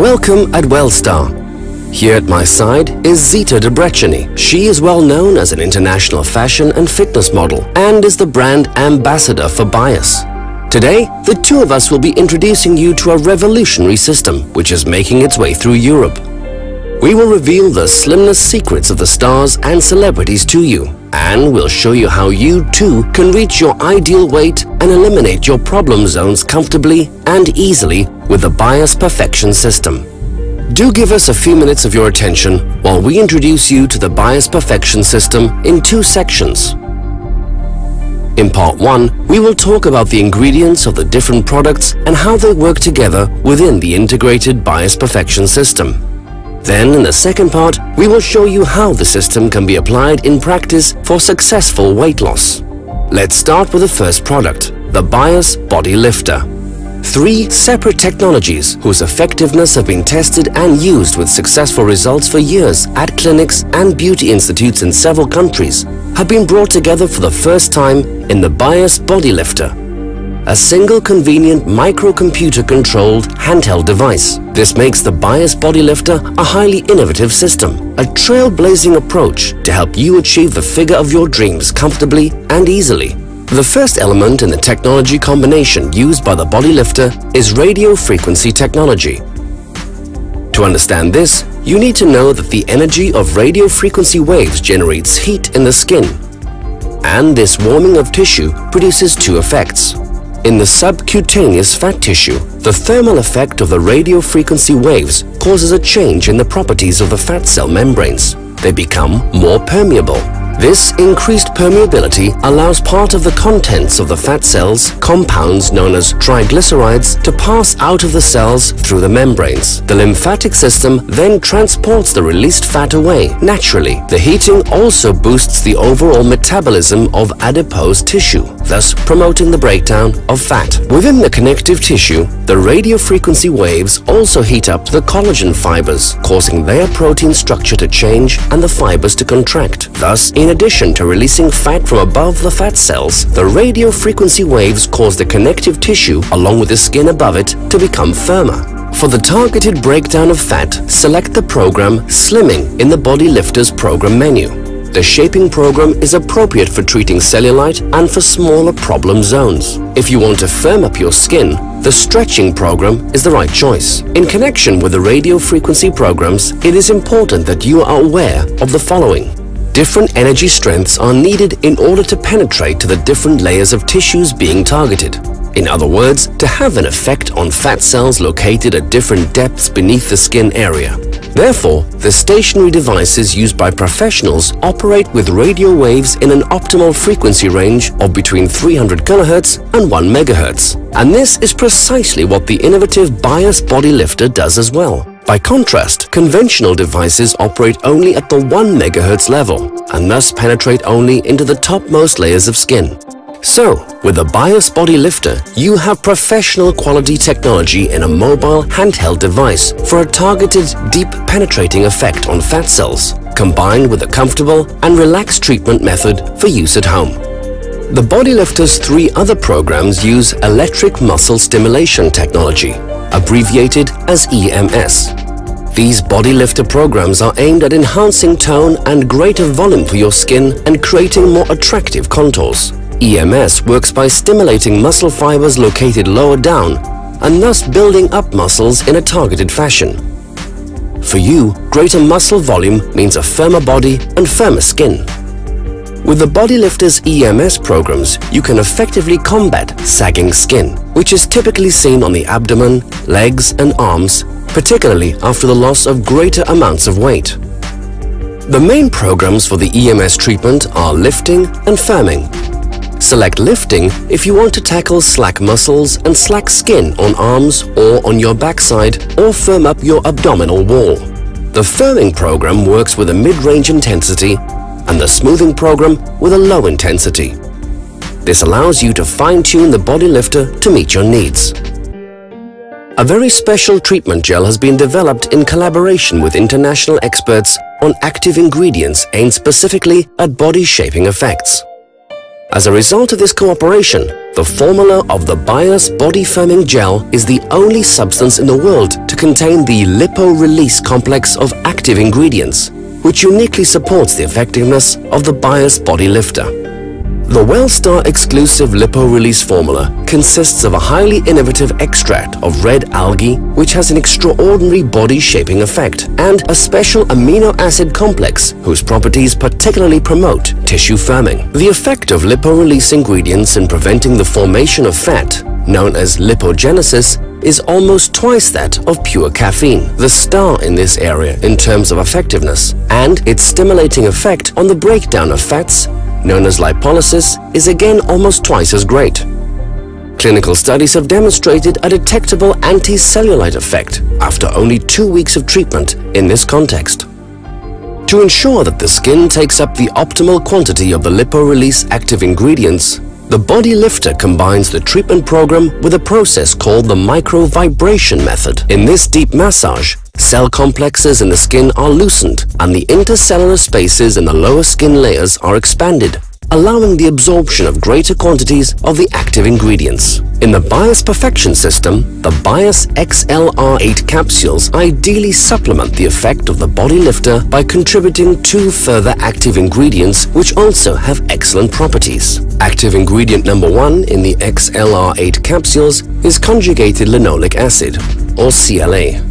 Welcome at WellStar. Here at my side is Zita Debreceni. She is well known as an international fashion and fitness model and is the brand ambassador for BYAS. Today, the two of us will be introducing you to a revolutionary system which is making its way through Europe. We will reveal the slimness secrets of the stars and celebrities to you, and we'll show you how you too can reach your ideal weight and eliminate your problem zones comfortably and easily with the BYAS Perfection system. Do give us a few minutes of your attention while we introduce you to the BYAS Perfection system in two sections. In part 1, we will talk about the ingredients of the different products and how they work together within the integrated BYAS Perfection system. Then, in the second part, we will show you how the system can be applied in practice for successful weight loss. Let's start with the first product, the BYAS Body Lifter. 3 separate technologies whose effectiveness have been tested and used with successful results for years at clinics and beauty institutes in several countries have been brought together for the first time in the BYAS Body Lifter. A single convenient microcomputer-controlled handheld device. This makes the BYAS Body Lifter a highly innovative system, a trailblazing approach to help you achieve the figure of your dreams comfortably and easily. The first element in the technology combination used by the Body Lifter is radio frequency technology. To understand this, you need to know that the energy of radio frequency waves generates heat in the skin, and this warming of tissue produces 2 effects. In the subcutaneous fat tissue, the thermal effect of the radio frequency waves causes a change in the properties of the fat cell membranes. They become more permeable. This increased permeability allows part of the contents of the fat cells, compounds known as triglycerides, to pass out of the cells through the membranes. The lymphatic system then transports the released fat away naturally. The heating also boosts the overall metabolism of adipose tissue, thus promoting the breakdown of fat. Within the connective tissue, the radio frequency waves also heat up the collagen fibers, causing their protein structure to change and the fibers to contract. Thus, in addition to releasing fat from above the fat cells, the radio frequency waves cause the connective tissue, along with the skin above it, to become firmer. For the targeted breakdown of fat, select the program Slimming in the Body Lifter's program menu. The shaping program is appropriate for treating cellulite and for smaller problem zones. If you want to firm up your skin, the stretching program is the right choice. In connection with the radio frequency programs, it is important that you are aware of the following. Different energy strengths are needed in order to penetrate to the different layers of tissues being targeted. In other words, to have an effect on fat cells located at different depths beneath the skin area. Therefore, the stationary devices used by professionals operate with radio waves in an optimal frequency range of between 300 kHz and 1 MHz. And this is precisely what the innovative BYAS Body Lifter does as well. By contrast, conventional devices operate only at the 1 MHz level and thus penetrate only into the topmost layers of skin. So, with the BYAS Body Lifter, you have professional quality technology in a mobile handheld device for a targeted, deep penetrating effect on fat cells, combined with a comfortable and relaxed treatment method for use at home. The Body Lifter's 3 other programs use electric muscle stimulation technology, abbreviated as EMS. These Body Lifter programs are aimed at enhancing tone and greater volume for your skin and creating more attractive contours. EMS works by stimulating muscle fibers located lower down and thus building up muscles in a targeted fashion. For you, greater muscle volume means a firmer body and firmer skin. With the Body Lifter's EMS programs, you can effectively combat sagging skin, which is typically seen on the abdomen, legs and arms, particularly after the loss of greater amounts of weight. The main programs for the EMS treatment are lifting and firming. Select lifting if you want to tackle slack muscles and slack skin on arms or on your backside or firm up your abdominal wall. The firming program works with a mid-range intensity and the smoothing program with a low intensity. This allows you to fine-tune the Body Lifter to meet your needs. A very special treatment gel has been developed in collaboration with international experts on active ingredients aimed specifically at body shaping effects. As a result of this cooperation, the formula of the BYAS Body Firming Gel is the only substance in the world to contain the lipo-release complex of active ingredients, which uniquely supports the effectiveness of the BYAS Body Lifter. The WellStar exclusive lipo-release formula consists of a highly innovative extract of red algae which has an extraordinary body-shaping effect and a special amino acid complex whose properties particularly promote tissue firming. The effect of lipo-release ingredients in preventing the formation of fat, known as lipogenesis, is almost twice that of pure caffeine, the star in this area in terms of effectiveness, and its stimulating effect on the breakdown of fats, known as lipolysis, is again almost twice as great. Clinical studies have demonstrated a detectable anti-cellulite effect after only 2 weeks of treatment in this context. To ensure that the skin takes up the optimal quantity of the lipo-release active ingredients, the Body Lifter combines the treatment program with a process called the microvibration method. In this deep massage, cell complexes in the skin are loosened and the intercellular spaces in the lower skin layers are expanded, allowing the absorption of greater quantities of the active ingredients. In the BYAS Perfection System, the BYAS XLR8 capsules ideally supplement the effect of the Body Lifter by contributing 2 further active ingredients which also have excellent properties. Active ingredient number 1 in the XLR8 capsules is conjugated linoleic acid, or CLA.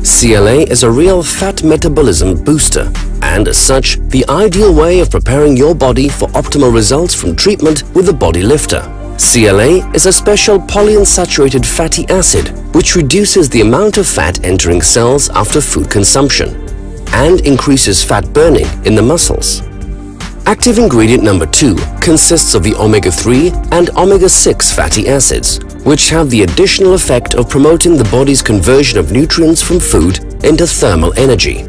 CLA is a real fat metabolism booster and, as such, the ideal way of preparing your body for optimal results from treatment with the Body Lifter. CLA is a special polyunsaturated fatty acid which reduces the amount of fat entering cells after food consumption and increases fat burning in the muscles. Active ingredient number 2 consists of the omega-3 and omega-6 fatty acids, which have the additional effect of promoting the body's conversion of nutrients from food into thermal energy.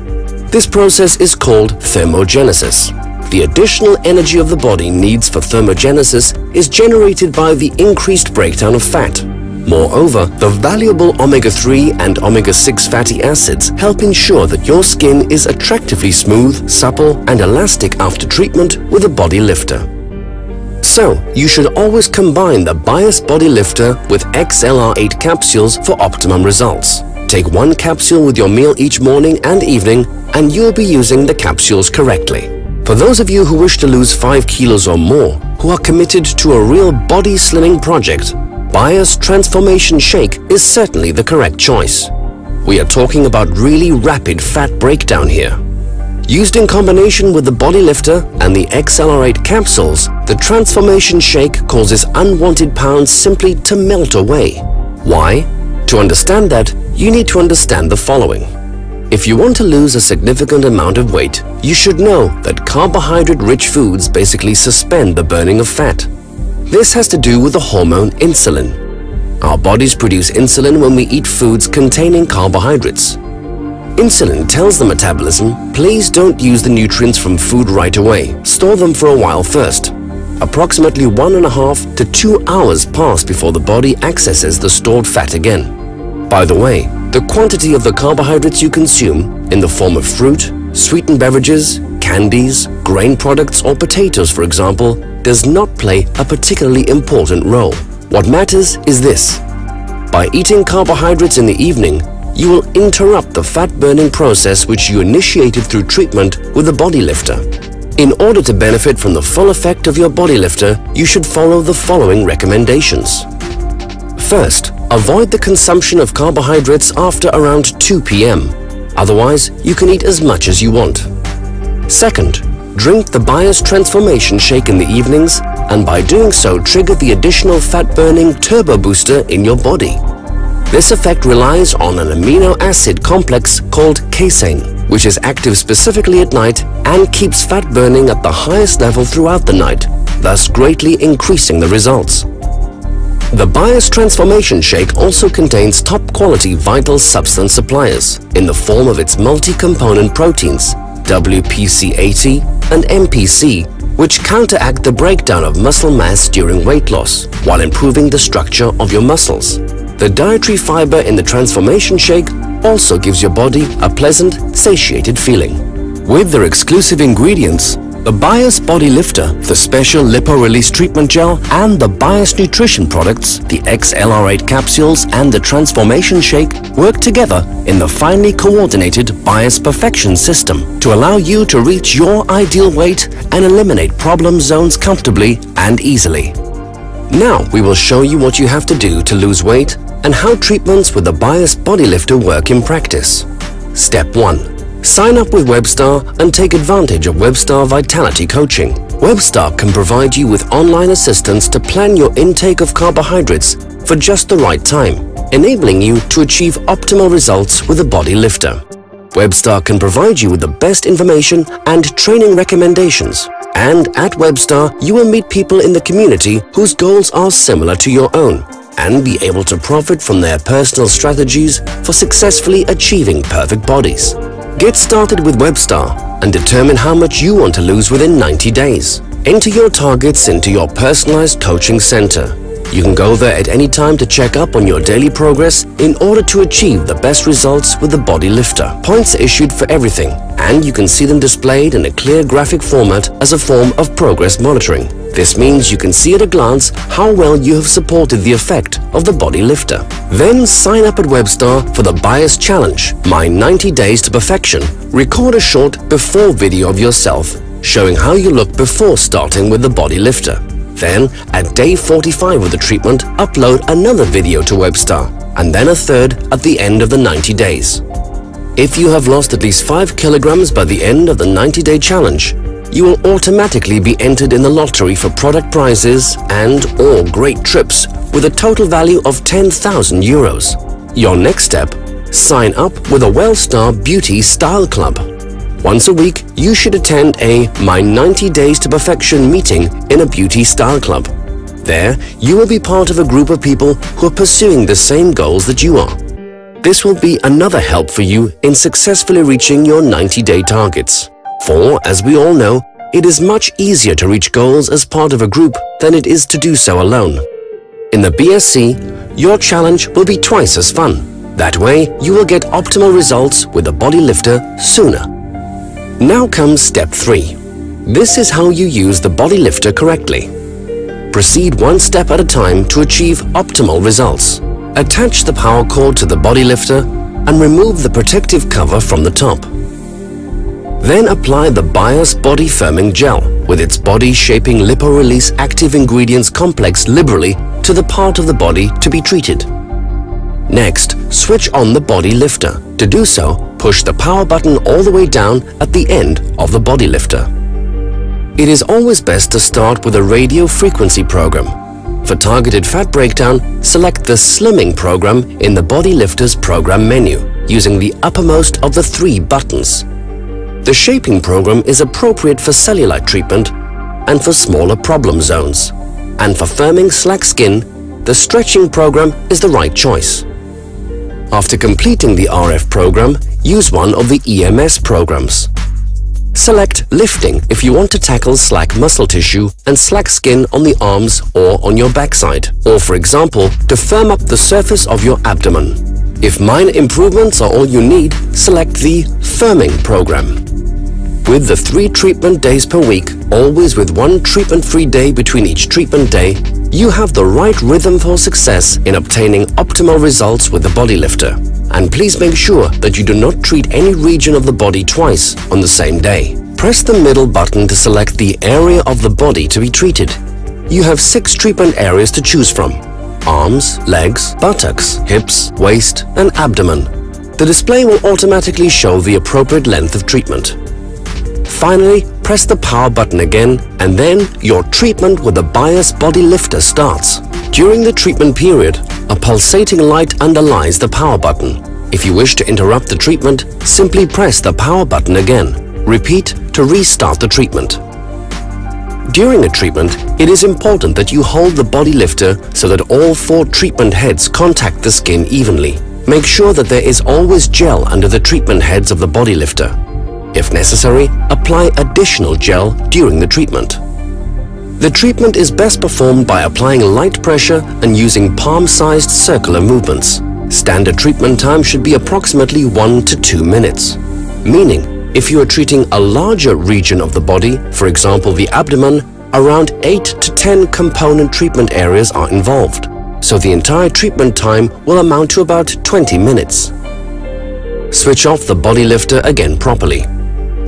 This process is called thermogenesis. The additional energy of the body needs for thermogenesis is generated by the increased breakdown of fat. Moreover, the valuable omega-3 and omega-6 fatty acids help ensure that your skin is attractively smooth, supple and elastic after treatment with a Body Lifter. So, you should always combine the BYAS Body Lifter with XLR8 capsules for optimum results. Take 1 capsule with your meal each morning and evening and you'll be using the capsules correctly. For those of you who wish to lose 5 kilos or more, who are committed to a real body slimming project, BYAS Transformation Shake is certainly the correct choice. We are talking about really rapid fat breakdown here. Used in combination with the Body Lifter and the XLR8 capsules, the Transformation Shake causes unwanted pounds simply to melt away. Why? To understand that, you need to understand the following. If you want to lose a significant amount of weight, you should know that carbohydrate-rich foods basically suspend the burning of fat. This has to do with the hormone insulin. Our bodies produce insulin when we eat foods containing carbohydrates. Insulin tells the metabolism, please don't use the nutrients from food right away, store them for a while first. Approximately 1.5 to 2 hours pass before the body accesses the stored fat again. By the way, the quantity of the carbohydrates you consume in the form of fruit, sweetened beverages, candies, grain products or potatoes, for example, does not play a particularly important role. What matters is this. By eating carbohydrates in the evening, you will interrupt the fat-burning process which you initiated through treatment with the Body Lifter. In order to benefit from the full effect of your Body Lifter, you should follow the following recommendations. First, avoid the consumption of carbohydrates after around 2 p.m. Otherwise, you can eat as much as you want. Second, drink the BYAS Transformation Shake in the evenings and by doing so trigger the additional fat-burning turbo booster in your body. This effect relies on an amino acid complex called casein, which is active specifically at night and keeps fat burning at the highest level throughout the night, thus greatly increasing the results. The BYAS Transformation Shake also contains top-quality vital substance suppliers in the form of its multi-component proteins, WPC80 and MPC, which counteract the breakdown of muscle mass during weight loss while improving the structure of your muscles. The dietary fiber in the Transformation Shake also gives your body a pleasant, satiated feeling. With their exclusive ingredients, The BYAS Body Lifter, the special lipo-release treatment gel and the BYAS nutrition products, the XLR8 capsules and the transformation shake work together in the finely coordinated BYAS Perfection system to allow you to reach your ideal weight and eliminate problem zones comfortably and easily. Now we will show you what you have to do to lose weight and how treatments with the BYAS Body Lifter work in practice. Step 1. Sign up with Webstar and take advantage of Webstar Vitality Coaching. Webstar can provide you with online assistance to plan your intake of carbohydrates for just the right time, enabling you to achieve optimal results with the Body Lifter. Webstar can provide you with the best information and training recommendations. And at Webstar, you will meet people in the community whose goals are similar to your own and be able to profit from their personal strategies for successfully achieving perfect bodies. Get started with Webstar and determine how much you want to lose within 90 days. Enter your targets into your personalized coaching center. You can go there at any time to check up on your daily progress in order to achieve the best results with the Body Lifter. Points are issued for everything, and you can see them displayed in a clear graphic format as a form of progress monitoring. This means you can see at a glance how well you have supported the effect of the Body Lifter. Then sign up at Webstar for the BYAS Challenge, My 90 Days to Perfection. Record a short before video of yourself showing how you look before starting with the Body Lifter. Then, at day 45 of the treatment, upload another video to Webstar, and then a third at the end of the 90 days. If you have lost at least 5 kilograms by the end of the 90-day challenge, you will automatically be entered in the lottery for product prizes and/or great trips with a total value of 10,000 euros. Your next step, sign up with a Wellstar Beauty Style Club. Once a week, you should attend a My 90 Days to Perfection meeting in a beauty style club. There, you will be part of a group of people who are pursuing the same goals that you are. This will be another help for you in successfully reaching your 90-day targets. For, as we all know, it is much easier to reach goals as part of a group than it is to do so alone. In the BSc, your challenge will be twice as fun. That way, you will get optimal results with the Body Lifter sooner. Now comes step 3. This is how you use the Body Lifter correctly. Proceed one step at a time to achieve optimal results. Attach the power cord to the Body Lifter and remove the protective cover from the top. Then apply the BYAS Body Firming Gel with its body-shaping lipo-release active ingredients complex liberally to the part of the body to be treated. Next, switch on the Body Lifter. To do so, push the power button all the way down at the end of the Body Lifter. It is always best to start with a radio frequency program. For targeted fat breakdown, select the Slimming program in the Body Lifter's program menu using the uppermost of the 3 buttons. The Shaping program is appropriate for cellulite treatment and for smaller problem zones. And for firming slack skin, the Stretching program is the right choice. After completing the RF program, use one of the EMS programs. Select Lifting if you want to tackle slack muscle tissue and slack skin on the arms or on your backside, or for example, to firm up the surface of your abdomen. If minor improvements are all you need, select the Firming program. With the 3 treatment days per week, always with 1 treatment-free day between each treatment day, you have the right rhythm for success in obtaining optimal results with the Body Lifter. And please make sure that you do not treat any region of the body twice on the same day. Press the middle button to select the area of the body to be treated. You have 6 treatment areas to choose from: arms, legs, buttocks, hips, waist, and abdomen. The display will automatically show the appropriate length of treatment. Finally, press the power button again, and then your treatment with the BYAS Body Lifter starts. During the treatment period, a pulsating light underlies the power button. If you wish to interrupt the treatment, simply press the power button again. Repeat to restart the treatment. During a treatment, it is important that you hold the Body Lifter so that all 4 treatment heads contact the skin evenly. Make sure that there is always gel under the treatment heads of the Body Lifter. If necessary, apply additional gel during the treatment. The treatment is best performed by applying light pressure and using palm-sized circular movements. Standard treatment time should be approximately 1 to 2 minutes. Meaning, If you are treating a larger region of the body, for example the abdomen, around 8 to 10 component treatment areas are involved. So the entire treatment time will amount to about 20 minutes. Switch off the body lifter again properly.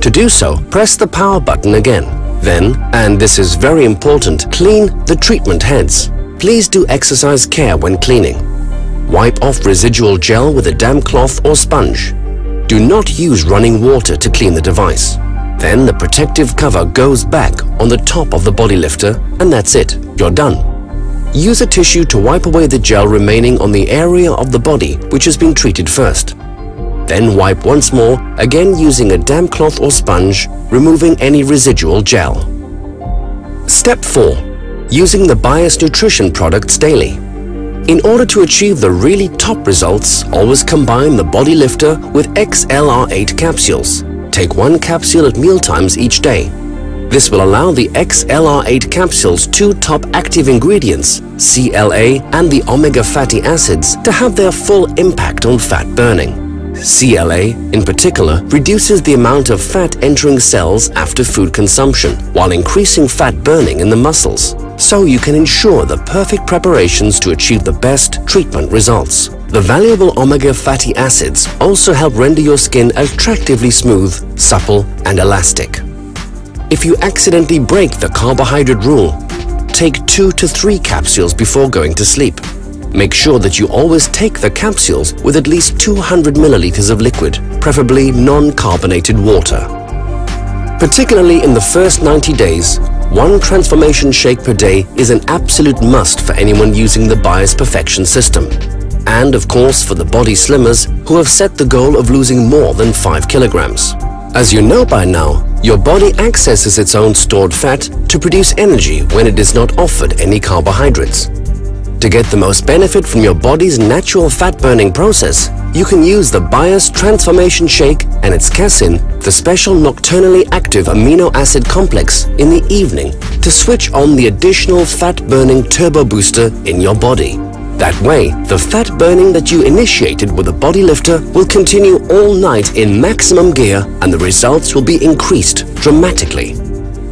To do so, press the power button again. Then, and this is very important, clean the treatment heads. Please do exercise care when cleaning. Wipe off residual gel with a damp cloth or sponge. Do not use running water to clean the device. Then the protective cover goes back on the top of the body lifter and that's it, you're done. Use a tissue to wipe away the gel remaining on the area of the body which has been treated first. Then wipe once more, again using a damp cloth or sponge, removing any residual gel. Step 4. Using the BYAS nutrition products daily. In order to achieve the really top results, always combine the body lifter with XLR8 capsules. Take 1 capsule at mealtimes each day. This will allow the XLR8 capsules' 2 top active ingredients, CLA and the omega fatty acids, to have their full impact on fat burning. CLA, in particular, reduces the amount of fat entering cells after food consumption, while increasing fat burning in the muscles. So you can ensure the perfect preparations to achieve the best treatment results. The valuable omega fatty acids also help render your skin attractively smooth, supple, and elastic. If you accidentally break the carbohydrate rule, take 2 to 3 capsules before going to sleep. Make sure that you always take the capsules with at least 200 milliliters of liquid, preferably non-carbonated water. Particularly in the first 90 days, 1 transformation shake per day is an absolute must for anyone using the BYAS Perfection system. And of course for the body slimmers who have set the goal of losing more than 5 kilograms. As you know by now, your body accesses its own stored fat to produce energy when it is not offered any carbohydrates. To get the most benefit from your body's natural fat-burning process, you can use the BYAS Transformation Shake and its casein, the special nocturnally active amino acid complex, in the evening to switch on the additional fat-burning turbo booster in your body. That way, the fat burning that you initiated with the body lifter will continue all night in maximum gear and the results will be increased dramatically.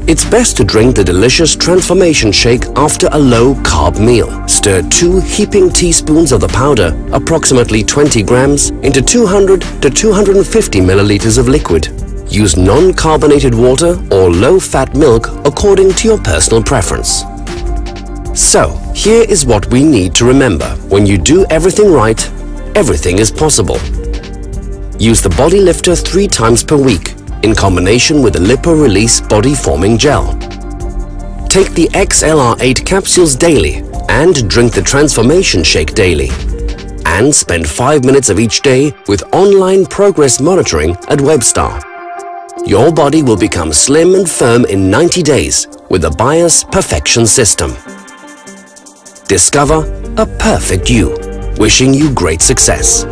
It's best to drink the delicious transformation shake after a low-carb meal. Stir 2 heaping teaspoons of the powder, approximately 20 grams, into 200 to 250 milliliters of liquid. Use non-carbonated water or low-fat milk according to your personal preference. So, here is what we need to remember. When you do everything right, everything is possible. Use the body lifter 3 times per week, in combination with the lipo-release body-forming gel. Take the XLR8 capsules daily and drink the transformation shake daily. And spend 5 minutes of each day with online progress monitoring at Webstar. Your body will become slim and firm in 90 days with the BYAS Perfection system. Discover a perfect you. Wishing you great success.